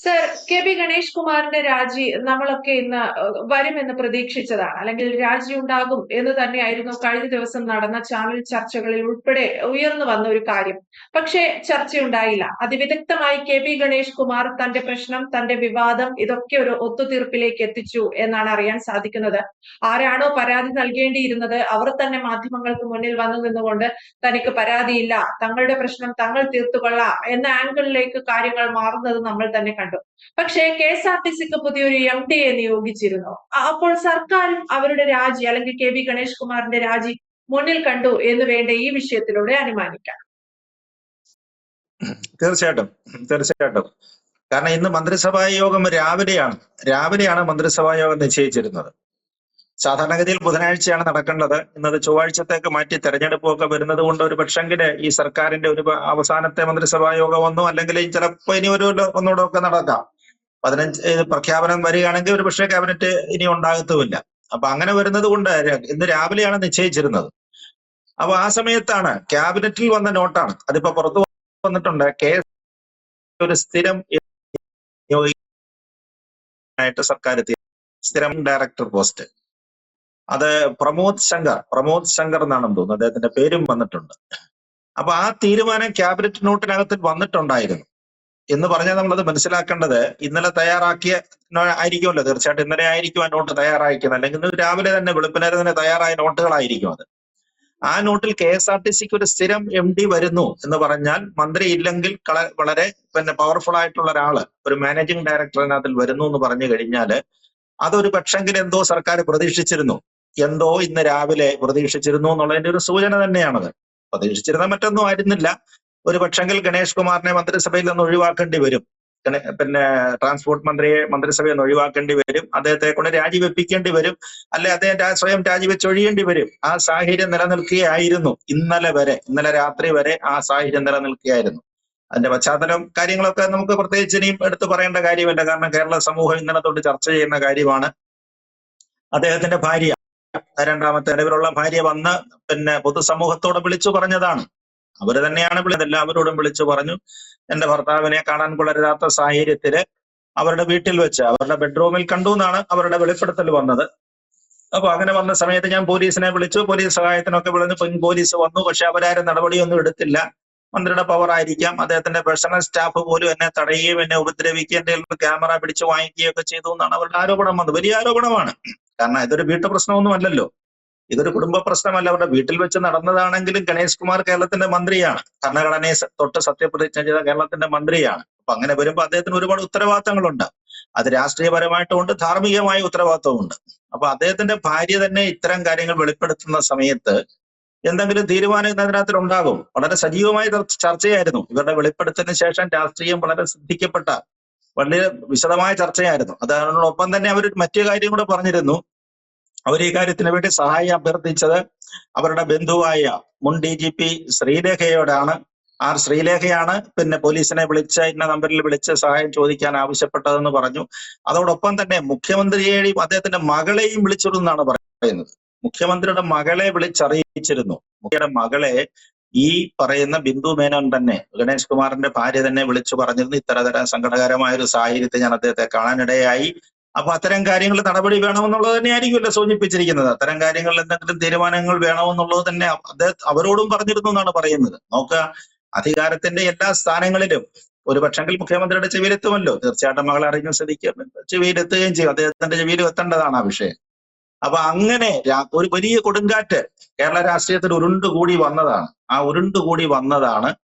Sir, KB. Ganesh കുമാറിന്റെ രാജി നമ്മളൊക്കെ ഇന്ന് വരുമെന്ന് പ്രതീക്ഷിച്ചതാണ്. അല്ലെങ്കിൽ രാജി ഉണ്ടാകും എന്ന് തന്നെയായിരുന്നു കഴിഞ്ഞ ദിവസം നടന്ന ചാനൽ ചർച്ചകളിൽ ഉൾപ്പെടെ ഉയർന്നു വന്ന ഒരു കാര്യം. പക്ഷേ ചർച്ചയുണ്ടായില്ല. അതിവിദഗ്ധമായി കെ.ബി. ഗണേഷ് കുമാർ തന്റെ പ്രശ്നം, തന്റെ വിവാദം ഇതൊക്കെ ഒരു ഒത്തുതീർപ്പിലേക്ക് എത്തിച്ചു എന്നാണ് അറിയാൻ സാധിക്കുന്നത്. ആരാണോ പരാതി നൽകേണ്ടിയിരുന്നത് അവർ തന്നെ മാധ്യമങ്ങൾക്ക് മുന്നിൽ വന്നു നിന്നുകൊണ്ട് തനിക്ക് പരാതിയില്ല, തങ്ങളുടെ പ്രശ്നം തങ്ങൾ തീർത്തുകൊള്ളാം എന്ന ആംഗിളിലേക്ക് കാര്യങ്ങൾ മാറുന്നത് നമ്മൾ തന്നെ കണ്ടു. പക്ഷേ കെ.എസ്.ആർ.ടി.സിക്ക് പുതിയൊരു എം.ഡിയെ നിയോഗിച്ചിരുന്നു. അപ്പോൾ സർക്കാരും അവരുടെ രാജി അല്ലെങ്കിൽ കെ.ബി. ഗണേഷ് കുമാറിന്റെ രാജി മുന്നിൽ കണ്ടു എന്ന് വേണ്ട ഈ വിഷയത്തിലൂടെ അനുമാനിക്കാം. തീർച്ചയായിട്ടും. കാരണം ഇന്ന് മന്ത്രിസഭാ യോഗം രാവിലെയാണ് മന്ത്രിസഭാ യോഗം നിശ്ചയിച്ചിരുന്നത്. സാധാരണഗതിയിൽ ബുധനാഴ്ചയാണ് നടക്കേണ്ടത്. ഇന്നത് ചൊവ്വാഴ്ചത്തേക്ക് മാറ്റി തെരഞ്ഞെടുപ്പൊക്കെ വരുന്നത് കൊണ്ട് ഒരു പക്ഷെങ്കില് ഈ സർക്കാരിന്റെ ഒരു അവസാനത്തെ മന്ത്രിസഭാ യോഗം വന്നു, അല്ലെങ്കിൽ ചിലപ്പോ ഇനി ഒന്നുകൂടെ ഒക്കെ നടക്കാം. 15 പ്രഖ്യാപനം വരികയാണെങ്കിൽ ഒരു പക്ഷേ ക്യാബിനറ്റ് ഇനി ഉണ്ടാകത്തുമില്ല. അപ്പൊ അങ്ങനെ വരുന്നത് കൊണ്ട് ഇന്ന് രാവിലെയാണ് നിശ്ചയിച്ചിരുന്നത്. അപ്പൊ ആ സമയത്താണ് ക്യാബിനറ്റിൽ വന്ന നോട്ടാണ്, അതിപ്പോ പുറത്തു വന്നിട്ടുണ്ട്. ഒരു സ്ഥിരം ആയിട്ട് സർക്കാർ സ്ഥിരം ഡയറക്ടർ പോസ്റ്റ്, അത് പ്രമോദ് ശങ്കർ എന്നാണെന്ന് തോന്നുന്നു, അദ്ദേഹത്തിന്റെ പേരും വന്നിട്ടുണ്ട്. അപ്പൊ ആ തീരുമാനം ക്യാബിനറ്റ് നോട്ടിനകത്ത് വന്നിട്ടുണ്ടായിരുന്നു എന്ന് പറഞ്ഞാൽ നമ്മളത് മനസ്സിലാക്കേണ്ടത് ഇന്നലെ തയ്യാറാക്കിയ ആയിരിക്കുമല്ലോ. തീർച്ചയായിട്ടും ഇന്നലെ ആയിരിക്കും ആ നോട്ട് തയ്യാറായിരിക്കുന്നത്, അല്ലെങ്കിൽ ഇന്ന് രാവിലെ തന്നെ വെളുപ്പിനെ തന്നെ തയ്യാറായ നോട്ടുകളായിരിക്കും അത്. ആ നോട്ടിൽ കെ.എസ്.ആർ.ടി.സിക്ക് ഒരു സ്ഥിരം എം.ഡി വരുന്നു എന്ന് പറഞ്ഞാൽ മന്ത്രി ഇല്ലെങ്കിൽ വളരെ പവർഫുൾ ആയിട്ടുള്ള ഒരാള് ഒരു മാനേജിംഗ് ഡയറക്ടറിനകത്തിൽ വരുന്നു എന്ന് പറഞ്ഞു കഴിഞ്ഞാൽ അതൊരു പക്ഷെങ്കിൽ എന്തോ സർക്കാർ പ്രതീക്ഷിച്ചിരുന്നു, എന്തോ ഇന്ന് രാവിലെ പ്രതീക്ഷിച്ചിരുന്നു എന്നുള്ളതിന്റെ ഒരു സൂചന തന്നെയാണത്. പ്രതീക്ഷിച്ചിരുന്ന മറ്റൊന്നും ആയിരുന്നില്ല. ഒരു പക്ഷെങ്കിൽ ഗണേഷ് കുമാറിനെ മന്ത്രിസഭയിൽ നിന്ന് ഒഴിവാക്കേണ്ടി വരും, ട്രാൻസ്പോർട്ട് മന്ത്രിയെ മന്ത്രിസഭയിൽ നിന്ന് ഒഴിവാക്കേണ്ടി വരും, അദ്ദേഹത്തെ കൊണ്ട് രാജിവെപ്പിക്കേണ്ടി വരും, അല്ലെ അദ്ദേഹം സ്വയം രാജിവെച്ചൊഴിയേണ്ടി വരും. ആ സാഹചര്യം നിലനിൽക്കുകയായിരുന്നു ഇന്നലെ രാത്രി വരെ ആ സാഹചര്യം നിലനിൽക്കുകയായിരുന്നു. അതിന്റെ പശ്ചാത്തലം കാര്യങ്ങളൊക്കെ നമുക്ക് പ്രത്യേകിച്ച് ഇനിയും എടുത്തു പറയേണ്ട കാര്യമില്ല. കാരണം കേരള സമൂഹം ഇന്നലെ തൊട്ട് ചർച്ച ചെയ്യുന്ന കാര്യമാണ്. അദ്ദേഹത്തിന്റെ ഭാര്യ, രണ്ടാമത്തെ നിലവിലുള്ള ഭാര്യ വന്ന് പൊതുസമൂഹത്തോട് വിളിച്ചു പറഞ്ഞതാണ്. അവര് തന്നെയാണ് എല്ലാവരോടും വിളിച്ചു പറഞ്ഞു, എന്റെ ഭർത്താവിനെ കാണാൻ കൊള്ളരുതാത്ത സാഹചര്യത്തില് അവരുടെ വീട്ടിൽ വെച്ച് അവരുടെ ബെഡ്റൂമിൽ കണ്ടു എന്നാണ് അവരുടെ വെളിപ്പെടുത്തൽ വന്നത്. അപ്പൊ അങ്ങനെ വന്ന സമയത്ത് ഞാൻ പോലീസിനെ വിളിച്ചു, പോലീസ് സഹായത്തിനൊക്കെ വിളിച്ചു, പോലീസ് വന്നു. പക്ഷെ അവരാരും നടപടിയൊന്നും എടുത്തില്ല. മന്ത്രിയുടെ പവർ ആയിരിക്കാം, അദ്ദേഹത്തിന്റെ പേഴ്സണൽ സ്റ്റാഫ് പോലും എന്നെ തടയുകയും എന്നെ ഉപദ്രവിക്കുകയും എന്റെ ക്യാമറ പിടിച്ചു വാങ്ങിക്കുകയും ഒക്കെ ചെയ്തു എന്നാണ് അവരുടെ ആരോപണം വന്നത്. വലിയ ആരോപണമാണ്. കാരണം ഇതൊരു വീട്ടു പ്രശ്നമൊന്നും അല്ലല്ലോ, ഇതൊരു കുടുംബ പ്രശ്നമല്ല. അവരുടെ വീട്ടിൽ വെച്ച് നടന്നതാണെങ്കിലും ഗണേഷ് കുമാർ കേരളത്തിന്റെ മന്ത്രിയാണ്, ഭരണഘടനയെ തൊട്ട് സത്യപ്രതിജ്ഞ ചെയ്ത കേരളത്തിന്റെ മന്ത്രിയാണ്. അപ്പൊ അങ്ങനെ വരുമ്പോൾ അദ്ദേഹത്തിന് ഒരുപാട് ഉത്തരവാദിത്തങ്ങളുണ്ട്. അത് രാഷ്ട്രീയപരമായിട്ടുമുണ്ട്, ധാർമ്മികമായ ഉത്തരവാദിത്തമുണ്ട്. അപ്പൊ അദ്ദേഹത്തിന്റെ ഭാര്യ തന്നെ ഇത്തരം കാര്യങ്ങൾ വെളിപ്പെടുത്തുന്ന സമയത്ത് എന്തെങ്കിലും തീരുമാനം ഇതിനകത്തിൽ ഉണ്ടാകും. വളരെ സജീവമായ ചർച്ചയായിരുന്നു. ഇവരുടെ വെളിപ്പെടുത്തലിന് ശേഷം രാഷ്ട്രീയം വളരെ ശ്രദ്ധിക്കപ്പെട്ട വളരെ വിശദമായ ചർച്ചയായിരുന്നു. അതിനോടൊപ്പം തന്നെ അവർ മറ്റു കാര്യം കൂടെ പറഞ്ഞിരുന്നു. അവർ ഈ കാര്യത്തിന് വേണ്ടി സഹായം അഭ്യർത്ഥിച്ചത് അവരുടെ ബന്ധുവായ മുൻ DGP ശ്രീലേഖയോടാണ്. ആ ശ്രീലേഖയാണ് പോലീസിനെ വിളിച്ച് ഇന്ന നമ്പറിൽ വിളിച്ച് സഹായം ചോദിക്കാൻ ആവശ്യപ്പെട്ടതെന്ന് പറഞ്ഞു. അതോടൊപ്പം തന്നെ മുഖ്യമന്ത്രിയെയും അദ്ദേഹത്തിന്റെ മകളെയും വിളിച്ചിരുന്നാണ് പറയുന്നത്. മുഖ്യമന്ത്രിയുടെ മകളെ വിളിച്ചറിയിച്ചിരുന്നു. മുഖ്യമന്ത്രിയുടെ മകളെ ഈ പറയുന്ന ബിന്ദു മേനോൻ തന്നെ, ഗണേഷ് കുമാറിന്റെ ഭാര്യ തന്നെ വിളിച്ചു പറഞ്ഞിരുന്നു, ഇത്തരതരം സങ്കടകരമായ ഒരു സാഹചര്യത്തെ ഞാൻ അദ്ദേഹത്തെ കാണാനിടയായി. അപ്പൊ അത്തരം കാര്യങ്ങൾ നടപടി വേണമെന്നുള്ളത് തന്നെയായിരിക്കുമല്ലോ സൂചിപ്പിച്ചിരിക്കുന്നത്. അത്തരം കാര്യങ്ങളിൽ എന്തെങ്കിലും തീരുമാനങ്ങൾ വേണമെന്നുള്ളത് തന്നെ അവരോടും പറഞ്ഞിരുന്നു എന്നാണ് പറയുന്നത്. നോക്കുക, അധികാരത്തിന്റെ എല്ലാ സ്ഥാനങ്ങളിലും ഒരു പക്ഷെങ്കിൽ മുഖ്യമന്ത്രിയുടെ ചെവിയിലെത്തുമല്ലോ. തീർച്ചയായിട്ടും മകളെ അറിഞ്ഞ സ്ഥിതിക്ക് ചെവിയിലെത്തുകയും ചെയ്യും, അദ്ദേഹത്തിന്റെ ചെവിയിൽ എത്തേണ്ടതാണ് ആ വിഷയം. അപ്പൊ അങ്ങനെ ഒരു വലിയ കൊടുങ്കാറ്റ് കേരള രാഷ്ട്രീയത്തിൽ ഉരുണ്ടുകൂടി വന്നതാണ്.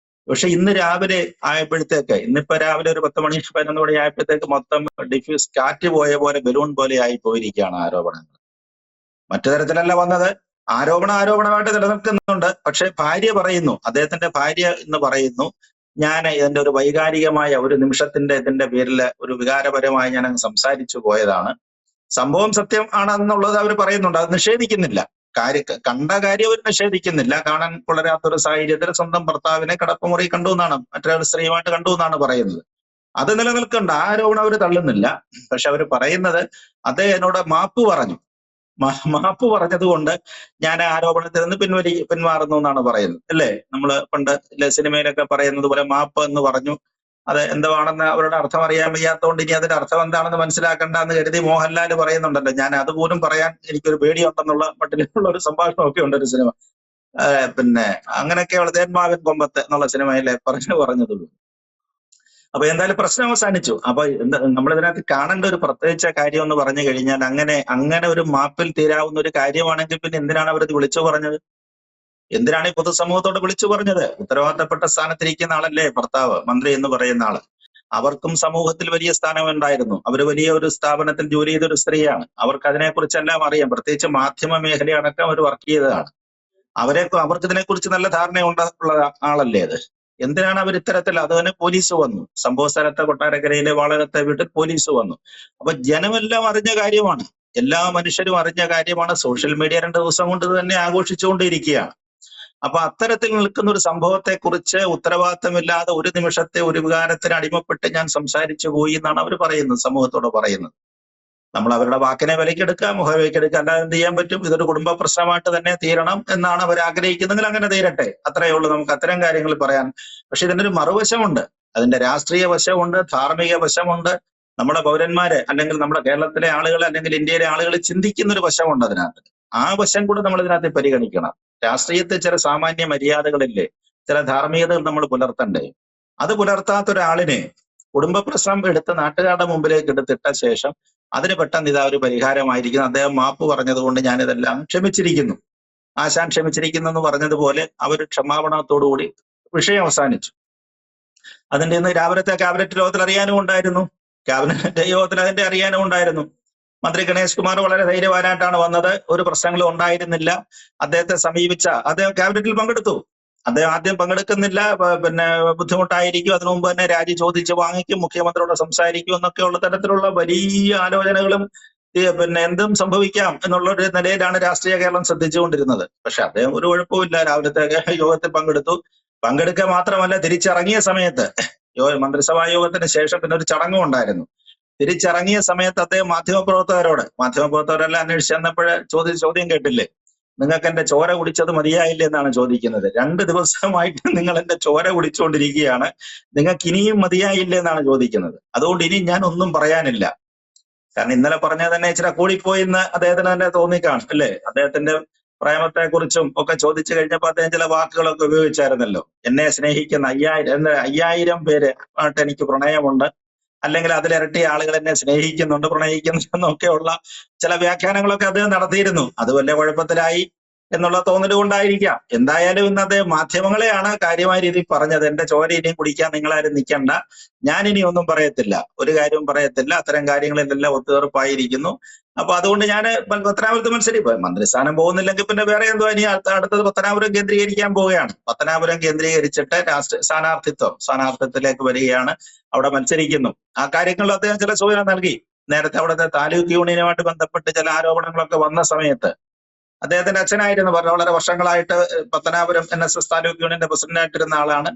പക്ഷെ ഇന്ന് രാവിലെ ആയപ്പോഴത്തേക്ക്, ഇന്നിപ്പോ രാവിലെ ഒരു 10 മണി 11 മണി ആയപ്പോഴത്തേക്ക് മൊത്തം ഡിഫ്യൂസ്, കാറ്റ് പോയ പോലെ ബലൂൺ പോലെ ആയി പോയിരിക്കുകയാണ് ആരോപണങ്ങൾ. മറ്റു തരത്തിലല്ല വന്നത്. ആരോപണമായിട്ട് നിലനിൽക്കുന്നുണ്ട്. പക്ഷെ ഭാര്യ പറയുന്നു, അദ്ദേഹത്തിന്റെ ഭാര്യ എന്ന് പറയുന്നു, ഞാൻ ഇതിന്റെ ഒരു വൈകാരികമായ ഒരു നിമിഷത്തിന്റെ ഇതിന്റെ പേരിൽ ഒരു വികാരപരമായി ഞാൻ അങ്ങ് സംസാരിച്ചു പോയതാണ്. സംഭവം സത്യം ആണെന്നുള്ളത് അവർ പറയുന്നുണ്ട്, അത് നിഷേധിക്കുന്നില്ല. കണ്ട കാര്യം അവർ നിഷേധിക്കുന്നില്ല. കാണാൻ കൊള്ളരാത്തൊരു സാഹചര്യത്തിൽ സ്വന്തം ഭർത്താവിനെ കിടപ്പുമുറി കണ്ടു എന്നാണ്, മറ്റൊരു സ്ത്രീയുമായിട്ട് കണ്ടു എന്നാണ് പറയുന്നത്. അത് നിലനിൽക്കേണ്ട ആരോപണം അവർ തള്ളുന്നില്ല. പക്ഷെ അവർ പറയുന്നത് അദ്ദേഹം എന്നോട് മാപ്പ് മാപ്പ് പറഞ്ഞതുകൊണ്ട് ഞാൻ ആരോപണത്തിൽ നിന്ന് പിന്മാറുന്നു എന്നാണ് പറയുന്നത്. അല്ലേ, നമ്മള് പണ്ട് സിനിമയിലൊക്കെ പറയുന്നത് പോലെ മാപ്പ് എന്ന് പറഞ്ഞു, അത് എന്തുവാണെന്ന് അവരുടെ അർത്ഥം അറിയാൻ വയ്യാത്തതുകൊണ്ട് ഇനി അതിന്റെ അർത്ഥം എന്താണെന്ന് മനസ്സിലാക്കണ്ട എന്ന് കരുതി മോഹൻലാൽ പറയുന്നുണ്ടല്ലോ. ഞാൻ അതുപോലും പറയാൻ എനിക്കൊരു പേടിയുണ്ടെന്നുള്ള മട്ടിലുള്ള ഒരു സംഭാഷണമൊക്കെ ഉണ്ട് ഒരു സിനിമ. പിന്നെ അങ്ങനെയൊക്കെയുള്ള തേന്മാവിൻ കൊമ്പത്ത് എന്നുള്ള സിനിമയിലെ പറഞ്ഞതുള്ളൂ. അപ്പൊ എന്തായാലും പ്രശ്നം അവസാനിച്ചു. അപ്പൊ നമ്മളിതിനകത്ത് കാണേണ്ട ഒരു പ്രത്യേകിച്ച കാര്യം എന്ന് പറഞ്ഞു കഴിഞ്ഞാൽ അങ്ങനെ ഒരു മാപ്പിൽ തീരാവുന്ന ഒരു കാര്യമാണെങ്കിൽ പിന്നെ എന്തിനാണ് അവരത് വിളിച്ചു പറഞ്ഞത്? എന്തിനാണ് ഈ പൊതുസമൂഹത്തോട് വിളിച്ചു പറഞ്ഞത്? ഉത്തരവാദിത്തപ്പെട്ട സ്ഥാനത്തിരിക്കുന്ന ആളല്ലേ ഭർത്താവ്, മന്ത്രി എന്ന് പറയുന്ന ആള്. അവർക്കും സമൂഹത്തിൽ വലിയ സ്ഥാനമുണ്ടായിരുന്നു. അവർ വലിയ ഒരു സ്ഥാപനത്തിൽ ജോലി ചെയ്ത ഒരു സ്ത്രീയാണ്. അവർക്ക് അതിനെക്കുറിച്ചെല്ലാം അറിയാം. പ്രത്യേകിച്ച് മാധ്യമ മേഖലയടക്കം അവർ വർക്ക് ചെയ്തതാണ്. അവർക്ക് ഇതിനെക്കുറിച്ച് നല്ല ധാരണയുള്ള ആളല്ലേ അത്. എന്തിനാണ് അവർ ഇത്തരത്തിൽ? അത് തന്നെ പോലീസ് വന്നു. സംഭവ സ്ഥലത്തെ കൊട്ടാരക്കരയിലെ വാളകത്തെ വീട്ടിൽ പോലീസ് വന്നു. അപ്പൊ ജനമെല്ലാം അറിഞ്ഞ കാര്യമാണ്, എല്ലാ മനുഷ്യരും അറിഞ്ഞ കാര്യമാണ്. സോഷ്യൽ മീഡിയ 2 ദിവസം കൊണ്ട് തന്നെ ആഘോഷിച്ചുകൊണ്ടിരിക്കുകയാണ്. അപ്പൊ അത്തരത്തിൽ നിൽക്കുന്ന ഒരു സംഭവത്തെ കുറിച്ച് ഉത്തരവാദിത്തമില്ലാതെ ഒരു നിമിഷത്തെ ഒരു വികാരത്തിന് അടിമപ്പെട്ട് ഞാൻ സംസാരിച്ചു പോയി എന്നാണ് അവർ പറയുന്നത്, സമൂഹത്തോട് പറയുന്നത്. നമ്മൾ അവരുടെ വാക്കിനെ വിലക്കെടുക്കുക, മുഖവിലക്കെടുക്കുക, അല്ലാതെ എന്ത് ചെയ്യാൻ പറ്റും? ഇതൊരു കുടുംബ പ്രശ്നമായിട്ട് തന്നെ തീരണം എന്നാണ് അവർ ആഗ്രഹിക്കുന്നതെങ്കിൽ അങ്ങനെ തീരട്ടെ, അത്രയേ ഉള്ളൂ. നമുക്ക് അത്തരം കാര്യങ്ങൾ പറയാൻ. പക്ഷെ ഇതിന്റെ ഒരു മറുവശമുണ്ട്. അതിന്റെ രാഷ്ട്രീയ വശമുണ്ട്, ധാർമ്മിക വശമുണ്ട്. നമ്മുടെ പൗരന്മാര് അല്ലെങ്കിൽ നമ്മുടെ കേരളത്തിലെ ആളുകൾ അല്ലെങ്കിൽ ഇന്ത്യയിലെ ആളുകൾ ചിന്തിക്കുന്ന ഒരു വശമുണ്ട് അതിനകത്ത്. ആ വശം കൂടെ നമ്മൾ ഇതിനകത്ത് പരിഗണിക്കണം. രാഷ്ട്രീയത്തിൽ ചില സാമാന്യ മര്യാദകളില്ലേ, ചില ധാർമ്മികതകൾ നമ്മൾ പുലർത്തണ്ടേ? അത് പുലർത്താത്ത ഒരാളിനെ കുടുംബ പ്രശ്നം എടുത്ത് നാട്ടുകാരുടെ മുമ്പിലേക്ക് എടുത്തിട്ട ശേഷം അതിന് പെട്ടെന്ന് ഇതാ ഒരു പരിഹാരമായിരിക്കുന്നു, അദ്ദേഹം മാപ്പ് പറഞ്ഞതുകൊണ്ട് ഞാനിതെല്ലാം ക്ഷമിച്ചിരിക്കുന്നു, ആശാൻ ക്ഷമിച്ചിരിക്കുന്നു എന്ന് പറഞ്ഞതുപോലെ അവർ ക്ഷമാപണത്തോടുകൂടി വിഷയം അവസാനിച്ചു. അതിന്റെ ഇന്ന് രാവിലത്തെ ക്യാബിനറ്റ് യോഗത്തിൽ അറിയാനും ഉണ്ടായിരുന്നു. ക്യാബിനറ്റ് യോഗത്തിൽ അതിന്റെ അറിയാനും ഉണ്ടായിരുന്നു. മന്ത്രി ഗണേഷ് കുമാർ വളരെ ധൈര്യവാനായിട്ടാണ് വന്നത്. ഒരു പ്രശ്നങ്ങളും ഉണ്ടായിരുന്നില്ല. അദ്ദേഹത്തെ സമീപിച്ച അദ്ദേഹം ക്യാബിനറ്റിൽ പങ്കെടുത്തു. അദ്ദേഹം ആദ്യം പങ്കെടുക്കുന്നില്ല, പിന്നെ ബുദ്ധിമുട്ടായിരിക്കും, അതിനു മുമ്പ് തന്നെ രാജി ചോദിച്ച് വാങ്ങിക്കും, മുഖ്യമന്ത്രിയോട് സംസാരിക്കും എന്നൊക്കെയുള്ള തരത്തിലുള്ള വലിയ ആലോചനകളും പിന്നെ എന്തും സംഭവിക്കാം എന്നുള്ള ഒരു നിലയിലാണ് രാഷ്ട്രീയ കേരളം ശ്രദ്ധിച്ചുകൊണ്ടിരുന്നത്. പക്ഷെ അദ്ദേഹം ഒരു കുഴപ്പമില്ല, രാവിലത്തെ യോഗത്തിൽ പങ്കെടുക്കുക മാത്രമല്ല, തിരിച്ചിറങ്ങിയ സമയത്ത് മന്ത്രിസഭാ യോഗത്തിന് ശേഷം പിന്നെ ഒരു ചടങ്ങും ഉണ്ടായിരുന്നു. തിരിച്ചിറങ്ങിയ സമയത്ത് അദ്ദേഹം മാധ്യമപ്രവർത്തകരെല്ലാം അന്വേഷിച്ച് ചെന്നപ്പോഴേ ചോദ്യം കേട്ടില്ലേ, നിങ്ങൾക്ക് എന്റെ ചോര കുടിച്ചത് മതിയായില്ലേ എന്നാണ് ചോദിക്കുന്നത്. 2 ദിവസമായിട്ട് നിങ്ങൾ എന്റെ ചോര കുടിച്ചുകൊണ്ടിരിക്കുകയാണ്, നിങ്ങൾക്ക് ഇനിയും മതിയായില്ലേ എന്നാണ് ചോദിക്കുന്നത്. അതുകൊണ്ട് ഇനി ഞാൻ ഒന്നും പറയാനില്ല. കാരണം ഇന്നലെ പറഞ്ഞത് തന്നെ ഇച്ചിരി കൂടിപ്പോയി എന്ന് അദ്ദേഹത്തിന് തന്നെ തോന്നിക്കാണും അല്ലേ? അദ്ദേഹത്തിന്റെ പ്രേമത്തെ കുറിച്ചും ഒക്കെ ചോദിച്ചു കഴിഞ്ഞപ്പോൾ അദ്ദേഹം ചില വാക്കുകളൊക്കെ ഉപയോഗിച്ചായിരുന്നല്ലോ. എന്നെ സ്നേഹിക്കുന്ന 5000 പേര് ആയിട്ട് എനിക്ക് പ്രണയമുണ്ട്, അല്ലെങ്കിൽ അതിലിരട്ടി ആളുകൾ എന്നെ സ്നേഹിക്കുന്നുണ്ട്, പ്രണയിക്കുന്നുണ്ടെന്നൊക്കെയുള്ള ചില വ്യാഖ്യാനങ്ങളൊക്കെ അദ്ദേഹം നടത്തിയിരുന്നു. അത് വലിയ കുഴപ്പത്തിലായി എന്നുള്ള തോന്നൽ കൊണ്ടായിരിക്കാം. എന്തായാലും ഇന്ന് അദ്ദേഹം മാധ്യമങ്ങളെയാണ് കാര്യമായ രീതിയിൽ പറഞ്ഞത്. എന്റെ ചോര ഇനിയും കുടിക്കാൻ നിങ്ങളാരും നിൽക്കണ്ട, ഞാൻ ഇനി ഒന്നും പറയത്തില്ല, ഒരു കാര്യവും പറയത്തില്ല, അത്തരം കാര്യങ്ങളിലെല്ലാം ഒത്തുതീർപ്പായിരിക്കുന്നു. അപ്പൊ അതുകൊണ്ട് ഞാൻ പത്തനാപുരത്ത് മത്സരിക്കും. മന്ത്രിസ്ഥാനം പോകുന്നില്ലെങ്കിൽ പിന്നെ വേറെ എന്തോ, ഇനി അടുത്തത് പത്തനാപുരം കേന്ദ്രീകരിക്കാൻ പോവുകയാണ്. പത്തനാപുരം കേന്ദ്രീകരിച്ചിട്ട് സ്ഥാനാർത്ഥിത്വത്തിലേക്ക് വരികയാണ്, അവിടെ മത്സരിക്കുന്നു. ആ കാര്യങ്ങളിൽ അദ്ദേഹം ചില സൂചന നൽകി. നേരത്തെ അവിടുത്തെ താലൂക്ക് യൂണിയനുമായിട്ട് ബന്ധപ്പെട്ട് ചില ആരോപണങ്ങളൊക്കെ വന്ന സമയത്ത് അദ്ദേഹത്തിന്റെ അച്ഛനായിരുന്നു വളരെ വർഷങ്ങളായിട്ട് പത്തനാപുരം NSS താലൂക്ക് യൂണിയന്റെ പ്രസിഡന്റായിട്ടിരുന്ന ആളാണ്.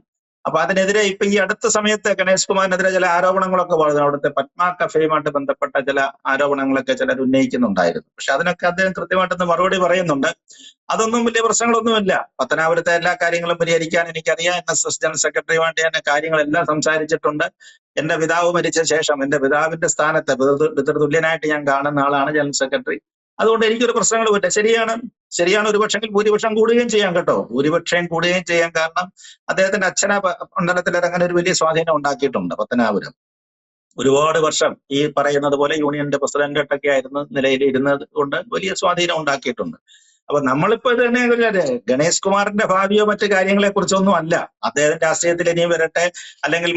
അപ്പൊ അതിനെതിരെ ഇപ്പൊ ഈ അടുത്ത സമയത്ത് ഗണേഷ് കുമാറിനെതിരെ ചില ആരോപണങ്ങളൊക്കെ പറഞ്ഞു. അവിടുത്തെ പത്മ കഫേയുമായിട്ട് ബന്ധപ്പെട്ട ചില ആരോപണങ്ങളൊക്കെ ചിലർ ഉന്നയിക്കുന്നുണ്ടായിരുന്നു. പക്ഷെ അതിനൊക്കെ അദ്ദേഹം കൃത്യമായിട്ടൊന്ന് മറുപടി പറയുന്നുണ്ട്. അതൊന്നും വലിയ പ്രശ്നങ്ങളൊന്നുമില്ല. പത്തനാപുരത്തെ എല്ലാ കാര്യങ്ങളും പരിഹരിക്കാൻ എനിക്കറിയാം. NSS ജനറൽ സെക്രട്ടറിയുമായിട്ട് ഞാൻ കാര്യങ്ങളെല്ലാം സംസാരിച്ചിട്ടുണ്ട്. എന്റെ പിതാവ് മരിച്ച ശേഷം എന്റെ പിതാവിന്റെ സ്ഥാനത്ത് പിതൃതുല്യനായിട്ട് ഞാൻ കാണുന്ന ആളാണ് ജനറൽ സെക്രട്ടറി. അതുകൊണ്ട് എനിക്കൊരു പ്രശ്നങ്ങളുമില്ല. ശരിയാണ്, ഒരു പക്ഷെങ്കിൽ ഭൂരിപക്ഷം കൂടുകയും ചെയ്യാം കേട്ടോ, ഭൂരിപക്ഷം കൂടുകയും ചെയ്യാം. കാരണം അദ്ദേഹത്തിന്റെ അച്ഛന മണ്ഡലത്തിൽ അങ്ങനെ ഒരു വലിയ സ്വാധീനം ഉണ്ടാക്കിയിട്ടുണ്ട് പത്തനാപുരം. ഒരുപാട് വർഷം ഈ പറയുന്നത് പോലെ യൂണിയന്റെ പ്രസിഡന്റായിട്ടൊക്കെ ആയിരുന്ന നിലയിൽ ഇരുന്നത് കൊണ്ട് വലിയ സ്വാധീനം ഉണ്ടാക്കിയിട്ടുണ്ട്. അപ്പൊ നമ്മളിപ്പോ ഇത് തന്നെ ഗണേഷ് കുമാറിന്റെ ഭാവിയോ മറ്റു കാര്യങ്ങളെ കുറിച്ചൊന്നും അല്ല. അദ്ദേഹം രാഷ്ട്രീയത്തിൽ ഇനിയും വരട്ടെ, അല്ലെങ്കിൽ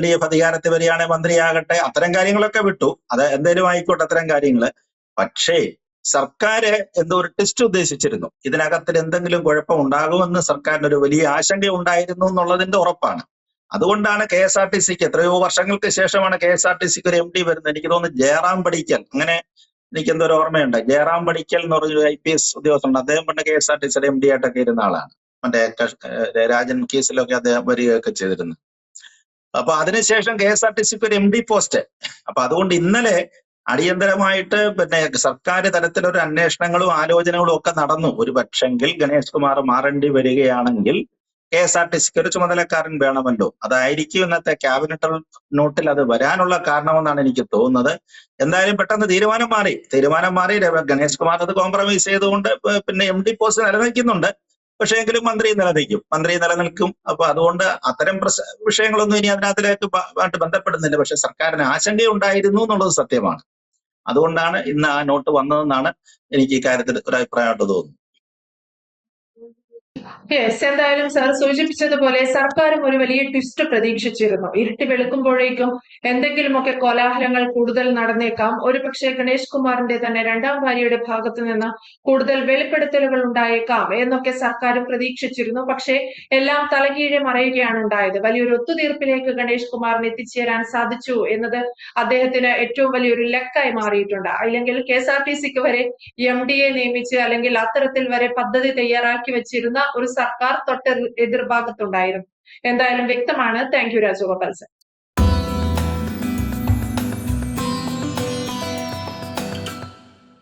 LDF അധികാരത്തിൽ വരികയാണെങ്കിൽ മന്ത്രിയാകട്ടെ, അത്തരം കാര്യങ്ങളൊക്കെ വിട്ടു. അത് എന്തേലും ആയിക്കോട്ടെ, അത്തരം കാര്യങ്ങള്. പക്ഷേ സർക്കാര് എന്തോ ഒരു ടെസ്റ്റ് ഉദ്ദേശിച്ചിരുന്നു. ഇതിനകത്തിൽ എന്തെങ്കിലും കുഴപ്പം ഉണ്ടാകുമെന്ന് സർക്കാരിന് ഒരു വലിയ ആശങ്ക ഉണ്ടായിരുന്നു എന്നുള്ളതിന്റെ ഉറപ്പാണ്. അതുകൊണ്ടാണ് KSRTCക്ക് എത്രയോ വർഷങ്ങൾക്ക് ശേഷമാണ് KSRTCക്ക് ഒരു MD വരുന്നത്. എനിക്ക് തോന്നുന്നു ജയറാം പടിക്കൽ, അങ്ങനെ എനിക്കെന്തോ ഒരു ഓർമ്മയുണ്ട്. ജയറാം പടിക്കൽ എന്ന് പറഞ്ഞൊരു IPS ഉദ്യോഗസ്ഥനുണ്ട്. അദ്ദേഹം പണ്ട് KSRTCയുടെ MD ആയിട്ടൊക്കെ ഇരുന്ന ആളാണ്. മറ്റേ രാജൻ കേസിലൊക്കെ അദ്ദേഹം വരികയൊക്കെ ചെയ്തിരുന്നു. അപ്പൊ അതിനുശേഷം KSRTCക്ക് ഒരു MD പോസ്റ്റ്. അപ്പൊ അതുകൊണ്ട് ഇന്നലെ അടിയന്തരമായിട്ട് പിന്നെ സർക്കാർ തലത്തിലൊരു അന്വേഷണങ്ങളും ആലോചനകളും ഒക്കെ നടന്നു. ഒരു പക്ഷെങ്കിൽ ഗണേഷ് കുമാർ മാറേണ്ടി വരികയാണെങ്കിൽ KSRTCക്ക് ഒരു ചുമതലക്കാരൻ വേണമല്ലോ. അതായിരിക്കും ഇന്നത്തെ ക്യാബിനറ്റ് നോട്ടിൽ അത് വരാനുള്ള കാരണമെന്നാണ് എനിക്ക് തോന്നുന്നത്. എന്തായാലും പെട്ടെന്ന് തീരുമാനം മാറി. ഗണേഷ് കുമാർ അത് കോംപ്രമൈസ് ചെയ്തുകൊണ്ട് പിന്നെ MD പോസ്റ്റ് നിലനിൽക്കുന്നുണ്ട്. പക്ഷേ എങ്കിലും മന്ത്രി നിലനിൽക്കും. അപ്പൊ അതുകൊണ്ട് അത്തരം വിഷയങ്ങളൊന്നും ഇനി അതിനകത്തിലേക്ക് ബന്ധപ്പെടുന്നില്ല. പക്ഷെ സർക്കാരിന് ആശങ്കയുണ്ടായിരുന്നു എന്നുള്ളത് സത്യമാണ്. അതുകൊണ്ടാണ് ഇന്ന് ആ നോട്ട് വന്നതെന്നാണ് എനിക്ക് ഇക്കാര്യത്തിൽ ഒരു അഭിപ്രായമായിട്ട് തോന്നുന്നത്. യെസ്, എന്തായാലും സാർ സൂചിപ്പിച്ചതുപോലെ സർക്കാരും ഒരു വലിയ ട്വിസ്റ്റ് പ്രതീക്ഷിച്ചിരുന്നു. ഇരുട്ടി വെളുക്കുമ്പോഴേക്കും എന്തെങ്കിലുമൊക്കെ കോലാഹലങ്ങൾ കൂടുതൽ നടന്നേക്കാം. ഒരുപക്ഷെ ഗണേഷ് കുമാറിന്റെ തന്നെ രണ്ടാം ഭാര്യയുടെ ഭാഗത്തു നിന്ന് കൂടുതൽ വെളിപ്പെടുത്തലുകൾ ഉണ്ടായേക്കാം എന്നൊക്കെ സർക്കാരും പ്രതീക്ഷിച്ചിരുന്നു. പക്ഷേ എല്ലാം തലകീഴെ മറയുകയാണ് ഉണ്ടായത്. വലിയൊരു ഒത്തുതീർപ്പിലേക്ക് ഗണേഷ് കുമാറിന് എത്തിച്ചേരാൻ സാധിച്ചു എന്നത് അദ്ദേഹത്തിന് ഏറ്റവും വലിയൊരു ലക്കായി മാറിയിട്ടുണ്ട്. അല്ലെങ്കിൽ KSRTCക്ക് വരെ MDയെ നിയമിച്ച് അല്ലെങ്കിൽ അത്തരത്തിൽ വരെ പദ്ധതി തയ്യാറാക്കി വെച്ചിരുന്ന ഒരു സർക്കാർ തൊട്ട് എതിർഭാഗത്തുണ്ടായിരുന്നു. എന്തായാലും വ്യക്തമാണ്. Thank you Rajagopal sir.